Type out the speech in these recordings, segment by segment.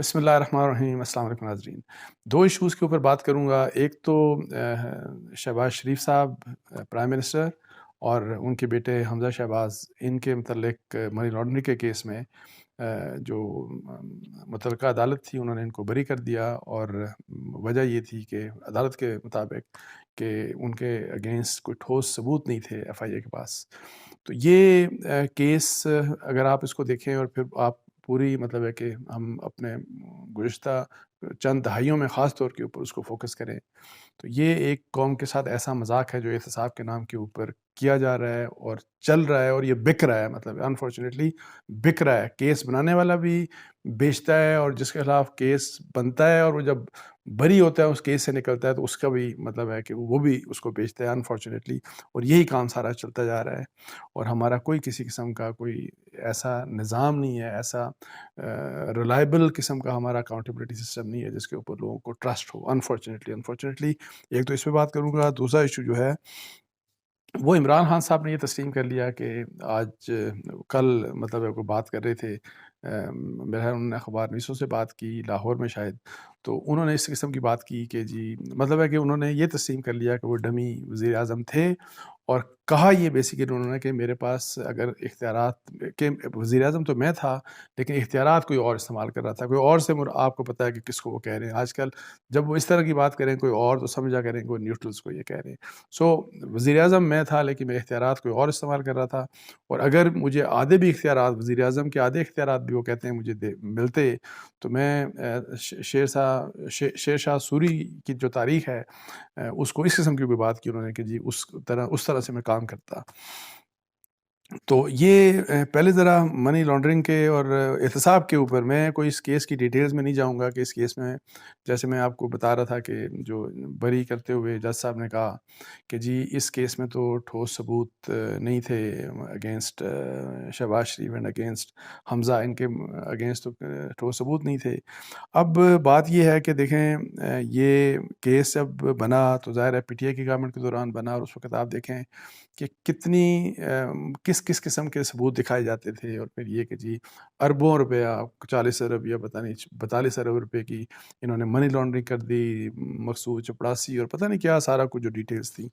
بسم اللہ الرحمن الرحیم۔ السلام علیکم ناظرین۔ دو ایشوز کے اوپر بات کروں گا۔ ایک تو شہباز شریف صاحب پرائم منسٹر اور ان کے بیٹے حمزہ شہباز، ان کے متعلق منی لانڈرنگ کے کیس میں جو متعلقہ عدالت تھی انہوں نے ان کو بری کر دیا، اور وجہ یہ تھی کہ عدالت کے مطابق کہ ان کے اگینسٹ کوئی ٹھوس ثبوت نہیں تھے ایف آئی اے کے پاس۔ تو یہ کیس اگر آپ اس کو دیکھیں اور پھر آپ پوری مطلب ہے کہ ہم اپنے گزشتہ چند دہائیوں میں خاص طور کے اوپر اس کو فوکس کریں، تو یہ ایک قوم کے ساتھ ایسا مذاق ہے جو احتساب کے نام کے اوپر کیا جا رہا ہے اور چل رہا ہے، اور یہ بک رہا ہے، مطلب انفارچونیٹلی بک رہا ہے۔ کیس بنانے والا بھی بیچتا ہے، اور جس کے خلاف کیس بنتا ہے اور وہ جب بری ہوتا ہے اس کیس سے نکلتا ہے تو اس کا بھی مطلب ہے کہ وہ بھی اس کو بیچتا ہے انفارچونیٹلی، اور یہی کام سارا چلتا جا رہا ہے۔ اور ہمارا کوئی کسی قسم کا کوئی ایسا نظام نہیں ہے، ایسا ریلائبل قسم کا ہمارا اکاؤنٹیبلٹی سسٹم نہیں ہے جس کے اوپر لوگوں کو ٹرسٹ ہو۔ انفارچونیٹلی ایک تو اس پہ بات کروں گا۔ دوسرا ایشو جو ہے وہ عمران خان صاحب نے یہ تسلیم کر لیا کہ آج کل مطلب ہے وہ بات کر رہے تھے، میرا انہوں نے اخبار نویسوں سے بات کی لاہور میں شاید، تو انہوں نے اس قسم کی بات کی کہ جی مطلب ہے کہ انہوں نے یہ تسلیم کر لیا کہ وہ ڈمی وزیر اعظم تھے، اور کہا یہ بیسیکلی انہوں نے کہ میرے پاس اگر اختیارات کہ وزیر اعظم تو میں تھا لیکن اختیارات کوئی اور استعمال کر رہا تھا، کوئی اور سے آپ کو پتہ ہے کہ کس کو وہ کہہ رہے ہیں آج کل جب وہ اس طرح کی بات کریں کوئی اور، تو سمجھا کریں کوئی نیوٹرلز کو یہ کہہ رہے ہیں۔ سو وزیر اعظم میں تھا لیکن میں اختیارات کوئی اور استعمال کر رہا تھا، اور اگر مجھے آدھے بھی اختیارات وزیر اعظم کے آدھے اختیارات بھی وہ کہتے ہیں مجھے ملتے، تو میں شیر شاہ سوری کی جو تاریخ ہے اس کو اس قسم کی بھی بات کی انہوں نے کہ جی اس طرح سے میں کام کرتا۔ تو یہ پہلے ذرا منی لانڈرنگ کے اور احتساب کے اوپر میں کوئی اس کیس کی ڈیٹیلز میں نہیں جاؤں گا کہ اس کیس میں جیسے میں آپ کو بتا رہا تھا کہ جو بری کرتے ہوئے جج صاحب نے کہا کہ جی اس کیس میں تو ٹھوس ثبوت نہیں تھے against Shahbaz Sharif and against Hamza, ان کے اگینسٹ تو ٹھوس ثبوت نہیں تھے۔ اب بات یہ ہے کہ دیکھیں یہ کیس جب بنا تو ظاہر ہے پی ٹی آئی کی گورنمنٹ کے دوران بنا، اور اس وقت آپ دیکھیں کہ کتنی کس قسم کے ثبوت دکھائے جاتے تھے، اور پھر یہ کہ جی اربوں روپیہ 40 ارب یا پتہ نہیں 42 ارب روپے کی انہوں نے منی لانڈرنگ کر دی، مقصود چپڑاسی اور پتہ نہیں کیا سارا کچھ جو ڈیٹیلز تھیں۔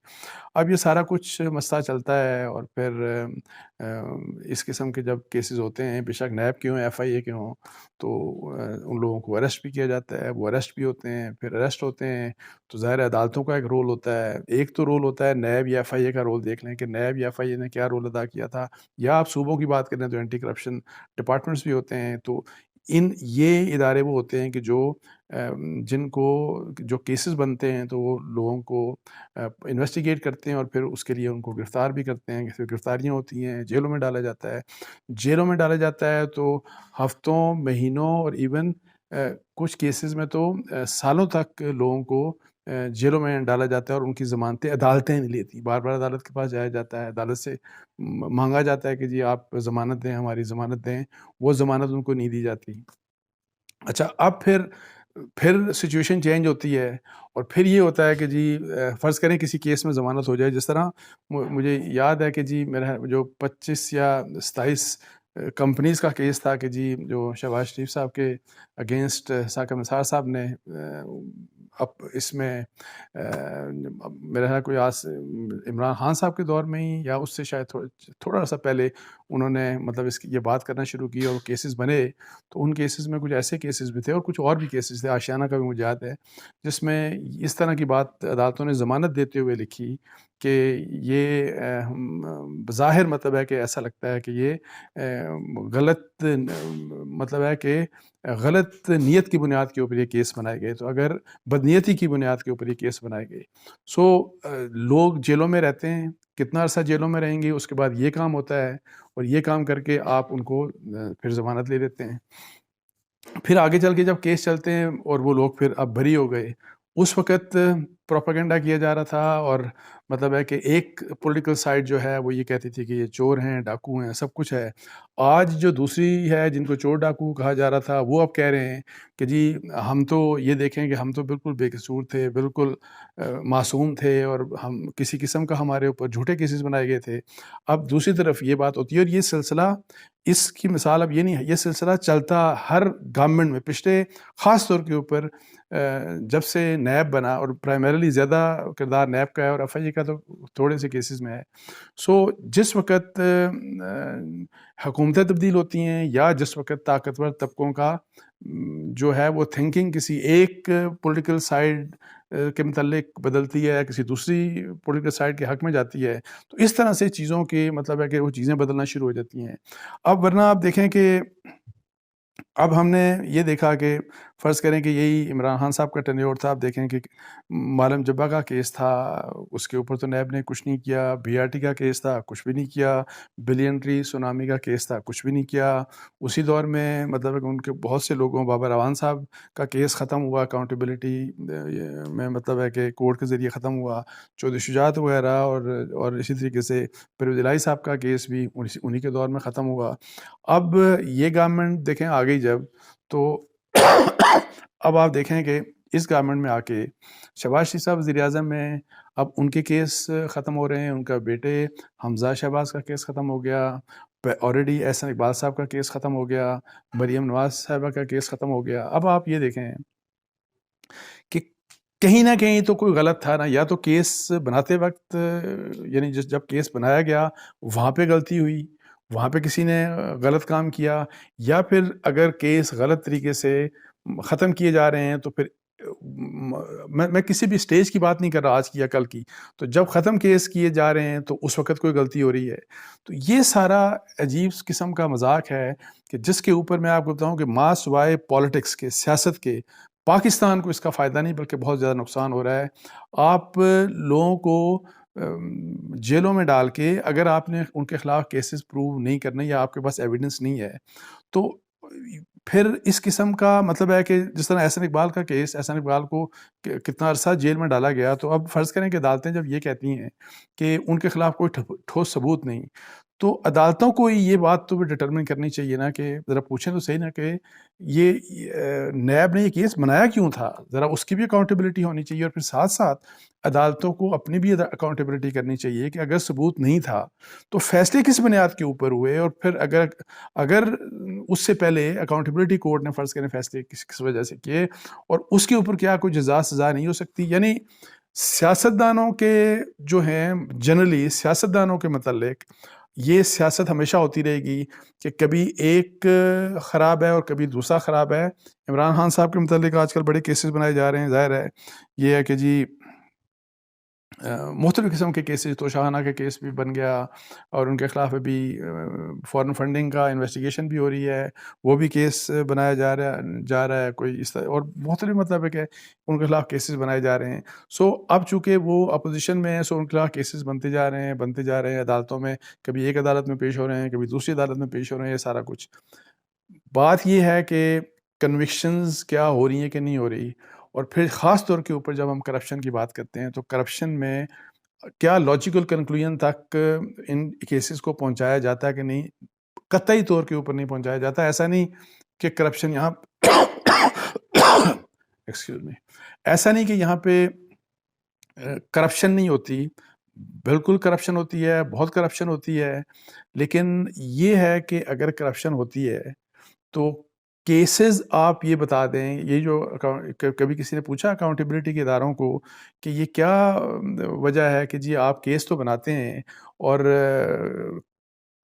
اب یہ سارا کچھ مسئلہ چلتا ہے، اور پھر اس قسم کے جب کیسز ہوتے ہیں بے شک نیب کے ہوں ایف آئی اے کے ہوں تو ان لوگوں کو اریسٹ بھی کیا جاتا ہے، وہ اریسٹ بھی ہوتے ہیں، پھر اریسٹ ہوتے ہیں تو ظاہر عدالتوں کا ایک رول ہوتا ہے۔ ایک تو رول ہوتا ہے نیب یا ایف آئی اے کا رول، دیکھ لیں کہ نیب یا ایف آئی اے نے کیا رول ادا کیا تھا، یا آپ صوبوں کی بات کریں تو اینٹی کرپشن ڈپارٹمنٹس بھی ہوتے ہیں۔ تو یہ ادارے وہ ہوتے ہیں کہ جو جن کو جو کیسز بنتے ہیں تو وہ لوگوں کو انویسٹیگیٹ کرتے ہیں، اور پھر اس کے لیے ان کو گرفتار بھی کرتے ہیں، پھر گرفتاریاں ہوتی ہیں، جیلوں میں ڈالا جاتا ہے۔ جیلوں میں ڈالا جاتا ہے تو ہفتوں، مہینوں، اور ایون کچھ کیسز میں تو سالوں تک لوگوں کو جیلوں میں ڈالا جاتا ہے، اور ان کی ضمانتیں عدالتیں نہیں لیتی۔ بار بار عدالت کے پاس جایا جاتا ہے، عدالت سے مانگا جاتا ہے کہ جی آپ ضمانت دیں، ہماری ضمانت دیں، وہ ضمانت ان کو نہیں دی جاتی۔ اچھا اب پھر سچویشن چینج ہوتی ہے، اور پھر یہ ہوتا ہے کہ جی فرض کریں کسی کیس میں ضمانت ہو جائے، جس طرح مجھے یاد ہے کہ جی میرا جو 25 یا 27 کمپنیز کا کیس تھا کہ جی جو شہباز شریف صاحب کے اگینسٹ ثاقب نثار صاحب نے اب اس میں میرا خیال کوئی عمران خان صاحب کے دور میں ہی یا اس سے شاید تھوڑا سا پہلے انہوں نے مطلب یہ بات کرنا شروع کی، اور وہ کیسز بنے تو ان کیسز میں کچھ ایسے کیسز بھی تھے اور کچھ اور بھی کیسز تھے، آشیانہ کا بھی مجھے یاد ہے، جس میں اس طرح کی بات عدالتوں نے ضمانت دیتے ہوئے لکھی کہ یہ بظاہر مطلب ہے کہ ایسا لگتا ہے کہ یہ غلط مطلب ہے کہ غلط نیت کی بنیاد کے اوپر یہ کیس بنائے گئے، تو اگر بدنیتی کی بنیاد کے اوپر یہ کیس بنائے گئے لوگ جیلوں میں رہتے ہیں، کتنا عرصہ جیلوں میں رہیں گے، اس کے بعد یہ کام ہوتا ہے، اور یہ کام کر کے آپ ان کو پھر ضمانت لے دیتے ہیں۔ پھر آگے چل کے جب کیس چلتے ہیں اور وہ لوگ پھر اب بری ہو گئے، اس وقت پروپیگنڈا کیا جا رہا تھا، اور مطلب ہے کہ ایک پولیٹیکل سائڈ جو ہے وہ یہ کہتی تھی کہ یہ چور ہیں، ڈاکو ہیں، سب کچھ ہے۔ آج جو دوسری ہے جن کو چور ڈاکو کہا جا رہا تھا، وہ اب کہہ رہے ہیں کہ جی ہم تو یہ دیکھیں کہ ہم تو بالکل بے قصور تھے، بالکل معصوم تھے، اور ہم کسی قسم کا ہمارے اوپر جھوٹے کیسز بنائے گئے تھے۔ اب دوسری طرف یہ بات ہوتی ہے، اور یہ سلسلہ، اس کی مثال اب یہ نہیں ہے، یہ سلسلہ چلتا ہر گورنمنٹ میں پچھلے، خاص طور کے اوپر جب سے نیب بنا، اور پرائمریلی زیادہ کردار نیب کا ہے اور ایف آئی اے کا تو تھوڑے سے کیسز میں ہے۔ سو جس وقت حکومتیں تبدیل ہوتی ہیں، یا جس وقت طاقتور طبقوں کا جو ہے وہ تھنکنگ کسی ایک پولیٹیکل سائڈ کے متعلق بدلتی ہے، کسی دوسری پولیٹیکل سائڈ کے حق میں جاتی ہے، تو اس طرح سے چیزوں کے مطلب ہے کہ وہ چیزیں بدلنا شروع ہو جاتی ہیں۔ اب ورنہ آپ دیکھیں کہ اب ہم نے یہ دیکھا کہ فرض کریں کہ یہی عمران خان صاحب کا ٹینیور تھا، آپ دیکھیں کہ معلم جبہ کا کیس تھا، اس کے اوپر تو نیب نے کچھ نہیں کیا، بی آر ٹی کا کیس تھا، کچھ بھی نہیں کیا، بلین سونامی کا کیس تھا، کچھ بھی نہیں کیا۔ اسی دور میں مطلب ہے کہ ان کے بہت سے لوگوں، بابر اعوان صاحب کا کیس ختم ہوا اکاؤنٹیبلٹی میں، مطلب ہے کہ کورٹ کے ذریعے ختم ہوا، چودھری شجاعت وغیرہ، اور اسی طریقے سے پرویز الہی صاحب کا کیس بھی انہی کے دور میں ختم ہوا۔ اب یہ گورنمنٹ دیکھیں آ گئی جب، تو اب آپ دیکھیں کہ اس گورنمنٹ میں آ کے شہباز شریف صاحب وزیر اعظم میں، اب ان کے کیس ختم ہو رہے ہیں، ان کا بیٹے حمزہ شہباز کا کیس ختم ہو گیا، آلریڈی احسن اقبال صاحب کا کیس ختم ہو گیا، مریم نواز صاحبہ کا کیس ختم ہو گیا۔ اب آپ یہ دیکھیں کہ کہیں نہ کہیں تو کوئی غلط تھا نا، یا تو کیس بناتے وقت، یعنی جب کیس بنایا گیا وہاں پہ غلطی ہوئی، وہاں پہ کسی نے غلط کام کیا، یا پھر اگر کیس غلط طریقے سے ختم کیے جا رہے ہیں تو پھر میں کسی بھی سٹیج کی بات نہیں کر رہا آج کی یا کل کی، تو جب ختم کیس کیے جا رہے ہیں تو اس وقت کوئی غلطی ہو رہی ہے۔ تو یہ سارا عجیب قسم کا مذاق ہے کہ جس کے اوپر میں آپ کو بتاؤں کہ ماں سوائے پالیٹکس کے، سیاست کے، پاکستان کو اس کا فائدہ نہیں بلکہ بہت زیادہ نقصان ہو رہا ہے۔ آپ لوگوں کو جیلوں میں ڈال کے، اگر آپ نے ان کے خلاف کیسز پروو نہیں کرنے، یا آپ کے پاس ایویڈنس نہیں ہے، تو پھر اس قسم کا مطلب ہے کہ جس طرح احسن اقبال کا کیس، احسن اقبال کو کتنا عرصہ جیل میں ڈالا گیا، تو اب فرض کریں کہ عدالتیں جب یہ کہتی ہیں کہ ان کے خلاف کوئی ٹھوس ثبوت نہیں، تو عدالتوں کو یہ بات تو بھی ڈٹرمن کرنی چاہیے نا، کہ ذرا پوچھیں تو صحیح نا کہ یہ نیب نے یہ کیس بنایا کیوں تھا، ذرا اس کی بھی اکاؤنٹیبلٹی ہونی چاہیے، اور پھر ساتھ ساتھ عدالتوں کو اپنی بھی اکاؤنٹیبلٹی کرنی چاہیے کہ اگر ثبوت نہیں تھا تو فیصلے کس بنیاد کے اوپر ہوئے، اور پھر اگر اس سے پہلے اکاؤنٹیبلٹی کورٹ نے فرض کریں فیصلے کس وجہ سے کیے، اور اس کے اوپر کیا کوئی جزا سزا نہیں ہو سکتی۔ یعنی سیاستدانوں کے جو ہیں، جنرلی سیاستدانوں کے متعلق یہ سیاست ہمیشہ ہوتی رہے گی کہ کبھی ایک خراب ہے اور کبھی دوسرا خراب ہے۔ عمران خان صاحب کے متعلق آج کل بڑے کیسز بنائے جا رہے ہیں، ظاہر ہے یہ ہے کہ جی مختلف قسم کے کیسز، تو شاہانہ کا کیس بھی بن گیا، اور ان کے خلاف ابھی فارن فنڈنگ کا انویسٹیگیشن بھی ہو رہی ہے، وہ بھی کیس بنایا جا رہا ہے کوئی اس طرح، اور مختلف مطلب ہے کہ ان کے خلاف کیسز بنائے جا رہے ہیں۔ سو اب چونکہ وہ اپوزیشن میں ہیں، سو ان کے خلاف کیسز بنتے جا رہے ہیں عدالتوں میں، کبھی ایک عدالت میں پیش ہو رہے ہیں، کبھی دوسری عدالت میں پیش ہو رہے ہیں، یہ سارا کچھ۔ بات یہ ہے کہ کنوکشنز کیا ہو رہی ہیں کہ نہیں ہو رہی، اور پھر خاص طور کے اوپر جب ہم کرپشن کی بات کرتے ہیں تو کرپشن میں کیا لاجیکل کنکلوژن تک ان کیسز کو پہنچایا جاتا ہے کہ نہیں، قطعی طور کے اوپر نہیں پہنچایا جاتا۔ ایسا نہیں کہ کرپشن یہاں ایکسکیوز می، ایسا نہیں کہ یہاں پہ کرپشن نہیں ہوتی، بالکل کرپشن ہوتی ہے، بہت کرپشن ہوتی ہے، لیکن یہ ہے کہ اگر کرپشن ہوتی ہے تو کیسز آپ یہ بتا دیں، یہ جو کبھی کسی نے پوچھا اکاؤنٹیبلٹی کے اداروں کو کہ یہ کیا وجہ ہے کہ جی آپ کیس تو بناتے ہیں، اور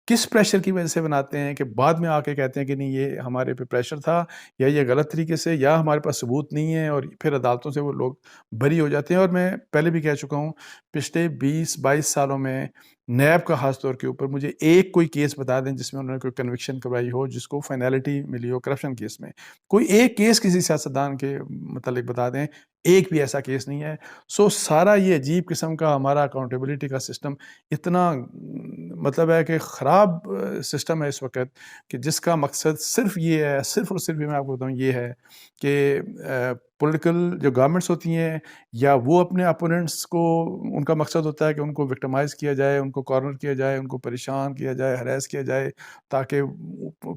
کس پریشر کی وجہ سے بناتے ہیں کہ بعد میں آ کے کہتے ہیں کہ نہیں یہ ہمارے پہ پریشر تھا، یا یہ غلط طریقے سے، یا ہمارے پاس ثبوت نہیں ہے، اور پھر عدالتوں سے وہ لوگ بری ہو جاتے ہیں۔ اور میں پہلے بھی کہہ چکا ہوں، پچھلے 20-22 سالوں میں نیب کا خاص طور کے اوپر مجھے ایک کوئی کیس بتا دیں جس میں انہوں نے کوئی کنوکشن کروائی ہو، جس کو فائنلٹی ملی ہو کرپشن کیس میں، کوئی ایک کیس کسی سیاستدان کے متعلق بتا دیں، ایک بھی ایسا کیس نہیں ہے۔ سو سارا یہ عجیب قسم کا ہمارا اکاؤنٹیبلٹی کا سسٹم اتنا مطلب ہے کہ خراب سسٹم ہے اس وقت، کہ جس کا مقصد صرف یہ ہے، صرف اور صرف میں آپ کو بتاؤں یہ ہے کہ پولیٹیکل جو گورنمنٹس ہوتی ہیں یا وہ اپنے اپوننٹس کو ان کا مقصد ہوتا ہے کہ ان کو وکٹمائز کیا جائے, ان کو کارنر کیا جائے, ان کو پریشان کیا جائے, ہراس کیا جائے, تاکہ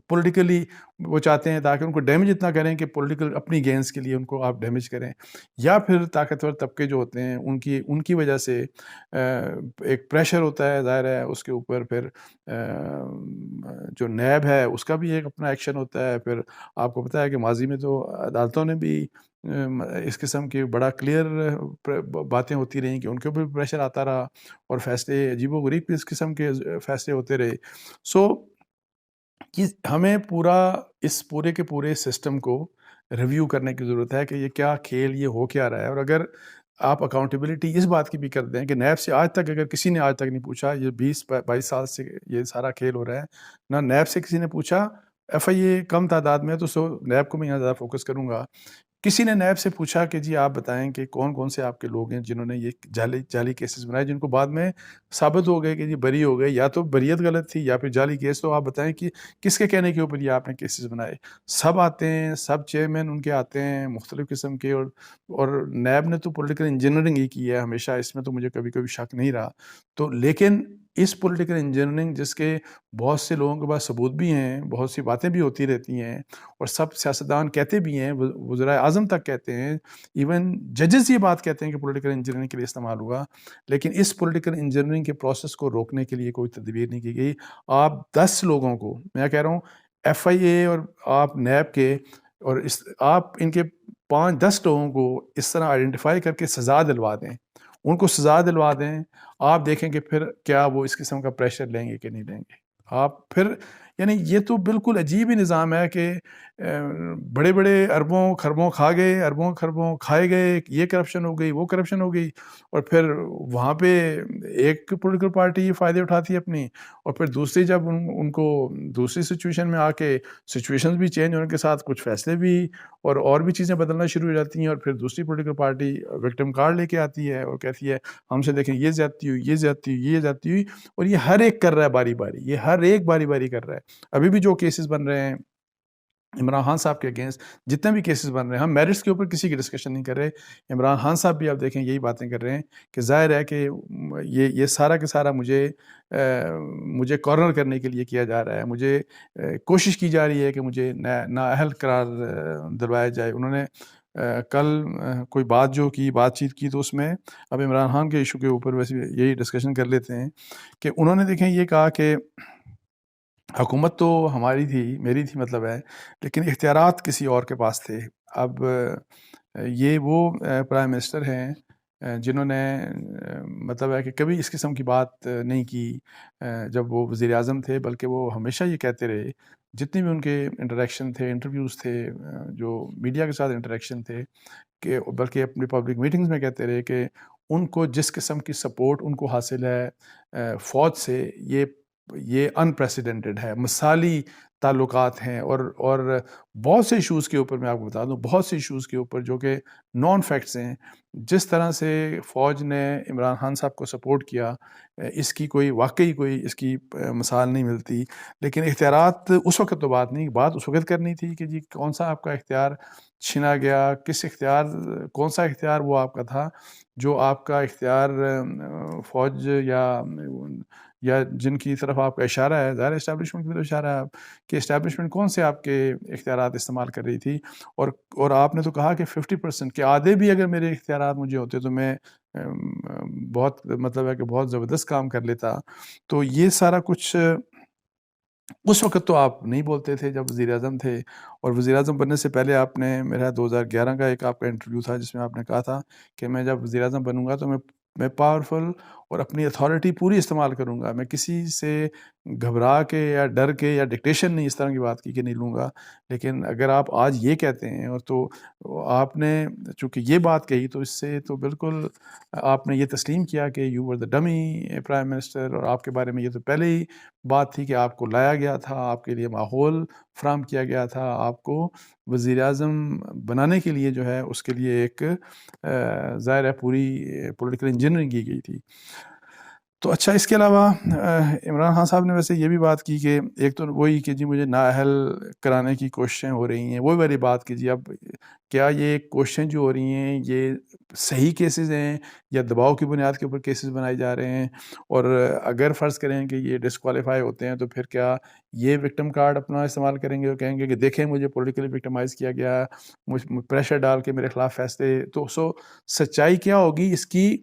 پولیٹیکلی وہ چاہتے ہیں تاکہ ان کو ڈیمیج اتنا کریں کہ پولیٹیکل اپنی گینز کے لیے ان کو آپ ڈیمیج کریں, یا پھر طاقتور طبقے جو ہوتے ہیں ان کی وجہ سے ایک پریشر ہوتا ہے ظاہر ہے اس کے اوپر, پھر جو نیب ہے اس کا بھی ایک اپنا ایکشن ہوتا ہے. پھر آپ کو پتہ ہے کہ ماضی میں تو عدالتوں نے بھی اس قسم کی بڑا کلیئر باتیں ہوتی رہیں کہ ان کے اوپر پریشر آتا رہا اور فیصلے عجیب و غریب اس قسم کے فیصلے ہوتے رہے. سو ہمیں اس پورے کے پورے سسٹم کو ریویو کرنے کی ضرورت ہے کہ یہ کیا کھیل یہ ہو کیا رہا ہے. اور اگر آپ اکاؤنٹیبلٹی اس بات کی بھی کر دیں کہ نیب سے آج تک اگر کسی نے آج تک نہیں پوچھا, یہ 20-22 سال سے یہ سارا کھیل ہو رہا ہے, نہ نیب سے کسی نے پوچھا, ایف آئی اے کم تعداد میں تو نیب کو میں یہاں زیادہ فوکس کروں گا, کسی نے نیب سے پوچھا کہ جی آپ بتائیں کہ کون کون سے آپ کے لوگ ہیں جنہوں نے یہ جعلی کیسز بنائے جن کو بعد میں ثابت ہو گئے کہ جی بری ہو گئے, یا تو بریت غلط تھی یا پھر جعلی کیس. تو آپ بتائیں کہ کس کے کہنے کے اوپر یہ آپ نے کیسز بنائے. سب آتے ہیں, سب چیئرمین ان کے آتے ہیں مختلف قسم کے, اور نیب نے تو پولیٹیکل انجینئرنگ ہی کی ہے ہمیشہ, اس میں تو مجھے کبھی کبھی شک نہیں رہا. تو لیکن اس پولیٹیکل انجینئرنگ جس کے بہت سے لوگوں کے پاس ثبوت بھی ہیں, بہت سی باتیں بھی ہوتی رہتی ہیں, اور سب سیاستدان کہتے بھی ہیں, وزرائے اعظم تک کہتے ہیں, ایون ججز یہ بات کہتے ہیں کہ پولیٹیکل انجینئرنگ کے لیے استعمال ہوا, لیکن اس پولیٹیکل انجینئرنگ کے پروسیس کو روکنے کے لیے کوئی تدبیر نہیں کی گئی. آپ 10 لوگوں کو, میں کہہ رہا ہوں ایف آئی اے اور آپ نیب کے, اور آپ ان کے 5-10 لوگوں کو اس طرح آئیڈینٹیفائی کر کے سزا دلوا دیں, ان کو سزا دلوا دیں, آپ دیکھیں کہ پھر کیا وہ اس قسم کا پریشر لیں گے کہ نہیں لیں گے. آپ پھر یعنی یہ تو بالکل عجیب ہی نظام ہے کہ بڑے بڑے اربوں خربوں کھا گئے, اربوں خربوں کھائے گئے, یہ کرپشن ہو گئی, وہ کرپشن ہو گئی, اور پھر وہاں پہ ایک پولیٹیکل پارٹی یہ فائدے اٹھاتی ہے اپنی, اور پھر دوسری جب ان کو دوسری سچویشن میں آ کے سچویشنز بھی چینج ہونے کے ساتھ کچھ فیصلے بھی اور بھی چیزیں بدلنا شروع ہو جاتی ہیں, اور پھر دوسری پولیٹیکل پارٹی وکٹم کارڈ لے کے آتی ہے اور کہتی ہے ہم سے دیکھیں یہ زیادتی ہوئی, یہ زیادتی ہوئی, یہ زیادتی ہوئی, اور یہ ہر ایک کر رہا ہے باری باری, یہ ہر ایک باری باری کر رہا ہے. ابھی بھی جو کیسز بن رہے ہیں عمران خان صاحب کے اگینسٹ, جتنے بھی کیسز بن رہے ہیں, ہم میرٹس کے اوپر کسی کی ڈسکشن نہیں کر رہے. عمران خان صاحب بھی آپ دیکھیں یہی باتیں کر رہے ہیں کہ ظاہر ہے کہ یہ سارا کے سارا مجھے کارنر کرنے کے لیے کیا جا رہا ہے, مجھے کوشش کی جا رہی ہے کہ مجھے نااہل قرار دلوایا جائے. انہوں نے کل کوئی بات چیت کی, تو اس میں اب عمران خان کے ایشو کے اوپر ویسے یہی ڈسکشن کر لیتے ہیں کہ انہوں نے دیکھیں یہ کہا کہ حکومت تو ہماری تھی, میری تھی مطلب ہے, لیکن اختیارات کسی اور کے پاس تھے. اب یہ وہ پرائم منسٹر ہیں جنہوں نے مطلب ہے کہ کبھی اس قسم کی بات نہیں کی جب وہ وزیر اعظم تھے, بلکہ وہ ہمیشہ یہ کہتے رہے جتنے بھی ان کے انٹریکشن تھے, انٹرویوز تھے, جو میڈیا کے ساتھ انٹریکشن تھے, کہ بلکہ اپنی پبلک میٹنگز میں کہتے رہے کہ ان کو جس قسم کی سپورٹ ان کو حاصل ہے فوج سے, یہ انپریسیڈنٹڈ ہے, مثالی تعلقات ہیں. اور بہت سے ایشوز کے اوپر میں آپ کو بتا دوں, بہت سے ایشوز کے اوپر جو کہ نان فیکٹس ہیں, جس طرح سے فوج نے عمران خان صاحب کو سپورٹ کیا, اس کی واقعی کوئی اس کی مثال نہیں ملتی. لیکن اختیارات اس وقت تو بات اس وقت کرنی تھی کہ جی کون سا آپ کا اختیار چھینا گیا, کون سا اختیار وہ آپ کا تھا جو آپ کا اختیار فوج یا جن کی طرف آپ کا اشارہ ہے, ظاہر اسٹیبلشمنٹ کی طرف اشارہ ہے کہ اسٹیبلشمنٹ کون سے آپ کے اختیارات استعمال کر رہی تھی. اور آپ نے تو کہا کہ 50% کے آدھے بھی اگر میرے اختیارات مجھے ہوتے تو میں بہت مطلب ہے کہ بہت زبردست کام کر لیتا. تو یہ سارا کچھ اس وقت تو آپ نہیں بولتے تھے جب وزیر اعظم تھے, اور وزیر اعظم بننے سے پہلے آپ نے میرا 2011 کا ایک آپ کا انٹرویو تھا جس میں آپ نے کہا تھا کہ میں جب وزیر اعظم بنوں گا تو میں پاورفل اور اپنی اتھارٹی پوری استعمال کروں گا, میں کسی سے گھبرا کے یا ڈر کے یا ڈکٹیشن نہیں اس طرح کی بات کی کہ نہیں لوں گا. لیکن اگر آپ آج یہ کہتے ہیں, اور تو آپ نے چونکہ یہ بات کہی تو اس سے تو بالکل آپ نے یہ تسلیم کیا کہ you were the dummy prime minister, اور آپ کے بارے میں یہ تو پہلے ہی بات تھی کہ آپ کو لایا گیا تھا, آپ کے لیے ماحول فراہم کیا گیا تھا, آپ کو وزیر اعظم بنانے کے لیے جو ہے اس کے لیے ایک ظاہر ہے پوری پولیٹیکل انجینئرنگ کی گئی تھی. تو اچھا, اس کے علاوہ عمران خان صاحب نے ویسے یہ بھی بات کی کہ ایک تو وہی کہ جی مجھے نااہل کرانے کی کوششیں ہو رہی ہیں, وہی والی بات کہ جی اب کیا یہ کوششیں جو ہو رہی ہیں یہ صحیح کیسز ہیں یا دباؤ کی بنیاد کے اوپر کیسز بنائے جا رہے ہیں، اور اگر فرض کریں کہ یہ ڈسکوالیفائی ہوتے ہیں تو پھر کیا یہ وکٹم کارڈ اپنا استعمال کریں گے اور کہیں گے کہ دیکھیں مجھے پولیٹیکلی وکٹمائز کیا گیا، مجھ پریشر ڈال کے میرے خلاف فیصلے، تو سچائی کیا ہوگی اس کی؟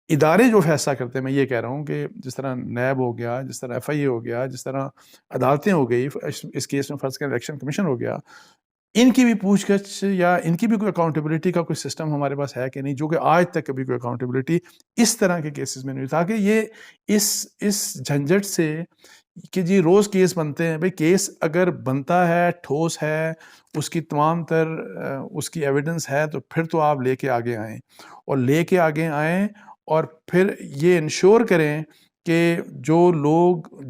ادارے جو فیصلہ کرتے ہیں، میں یہ کہہ رہا ہوں کہ جس طرح نیب ہو گیا، جس طرح ایف آئی اے ہو گیا، جس طرح عدالتیں ہو گئی، اس کیس میں فرض کریں الیکشن کمیشن ہو گیا، ان کی بھی پوچھ گچھ یا ان کی بھی کوئی اکاؤنٹیبلٹی کا کوئی سسٹم ہمارے پاس ہے کہ نہیں، جو کہ آج تک کبھی کوئی اکاؤنٹیبلٹی اس طرح کے کیسز میں نہیں ہوئی، تاکہ یہ اس جھنجھٹ سے کہ جی روز کیس بنتے ہیں، بھئی کیس اگر بنتا ہے، ٹھوس ہے، اس کی تمام تر اس کی ایویڈنس ہے، تو پھر تو آپ لے کے آگے آئیں، اور لے کے آگے آئیں اور پھر یہ انشور کریں کہ جو لوگ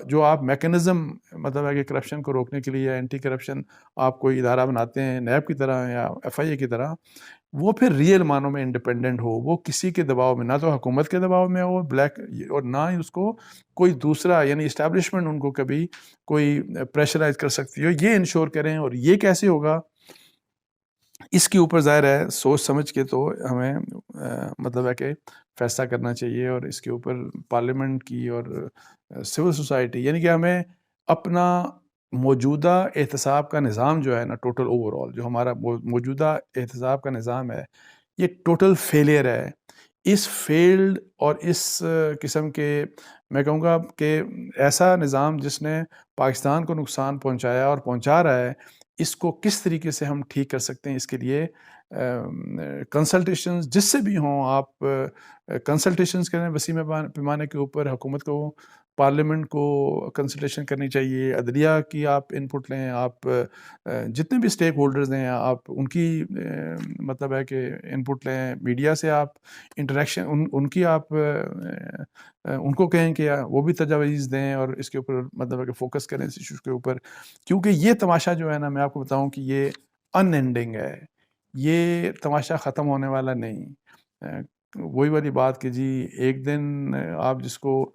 جو آپ میکنزم مطلب ہے کہ کرپشن کو روکنے کے لیے یا اینٹی کرپشن آپ کوئی ادارہ بناتے ہیں نیب کی طرح یا ایف آئی اے کی طرح، وہ پھر ریئل معنوں میں انڈیپینڈنٹ ہو، وہ کسی کے دباؤ میں، نہ تو حکومت کے دباؤ میں ہو بلیک، اور نہ ہی اس کو کوئی دوسرا یعنی اسٹیبلشمنٹ ان کو کبھی کوئی پریشرائز کر سکتی ہو، یہ انشور کریں۔ اور یہ کیسے ہوگا، اس کے اوپر ظاہر ہے سوچ سمجھ کے تو ہمیں مطلب ہے کہ فیصلہ کرنا چاہیے، اور اس کے اوپر پارلیمنٹ کی اور سول سوسائٹی، یعنی کہ ہمیں اپنا موجودہ احتساب کا نظام جو ہے نا، ٹوٹل اوور آل جو ہمارا موجودہ احتساب کا نظام ہے، یہ ٹوٹل فیلئر ہے۔ اس فیلڈ اور اس قسم کے، میں کہوں گا کہ ایسا نظام جس نے پاکستان کو نقصان پہنچایا اور پہنچا رہا ہے، اس کو کس طریقے سے ہم ٹھیک کر سکتے ہیں، اس کے لیے کنسلٹیشنز جس سے بھی ہوں، آپ کنسلٹیشنز کریں وسیع پیمانے کے اوپر، حکومت کو، پارلیمنٹ کو کنسلٹیشن کرنی چاہیے، عدلیہ کی آپ ان پٹ لیں، آپ جتنے بھی اسٹیک ہولڈرز ہیں آپ ان کی مطلب ہے کہ ان پٹ لیں، میڈیا سے آپ انٹریکشن ان کی آپ ان کو کہیں کہ وہ بھی تجاویز دیں، اور اس کے اوپر مطلب ہے کہ فوکس کریں اس ایشوز کے اوپر، کیونکہ یہ تماشا جو ہے نا، میں آپ کو بتاؤں کہ یہ ان اینڈنگ ہے، یہ تماشا ختم ہونے والا نہیں۔ وہی والی بات کہ جی ایک دن آپ جس کو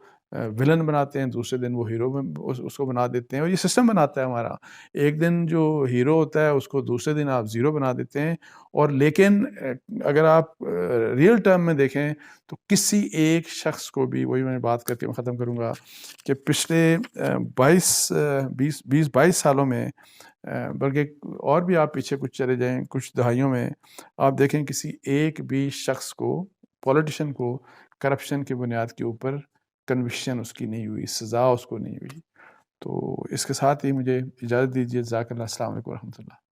ولن بناتے ہیں، دوسرے دن وہ ہیرو اس کو بنا دیتے ہیں، اور یہ سسٹم بناتا ہے ہمارا، ایک دن جو ہیرو ہوتا ہے اس کو دوسرے دن آپ زیرو بنا دیتے ہیں۔ اور لیکن اگر آپ ریئل ٹرم میں دیکھیں تو کسی ایک شخص کو بھی، وہی میں بات کر کے میں ختم کروں گا، کہ پچھلے 22 سالوں میں، بلکہ اور بھی آپ پیچھے کچھ چلے جائیں، کچھ دہائیوں میں، آپ دیکھیں کسی ایک بھی شخص کو، پولیٹیشین کو، کرپشن کی بنیاد کے اوپر کنوکشن اس کی نہیں ہوئی، سزا اس کو نہیں ہوئی۔ تو اس کے ساتھ ہی مجھے اجازت دیجیے، جزاک اللہ، السلام علیکم ورحمۃ اللہ۔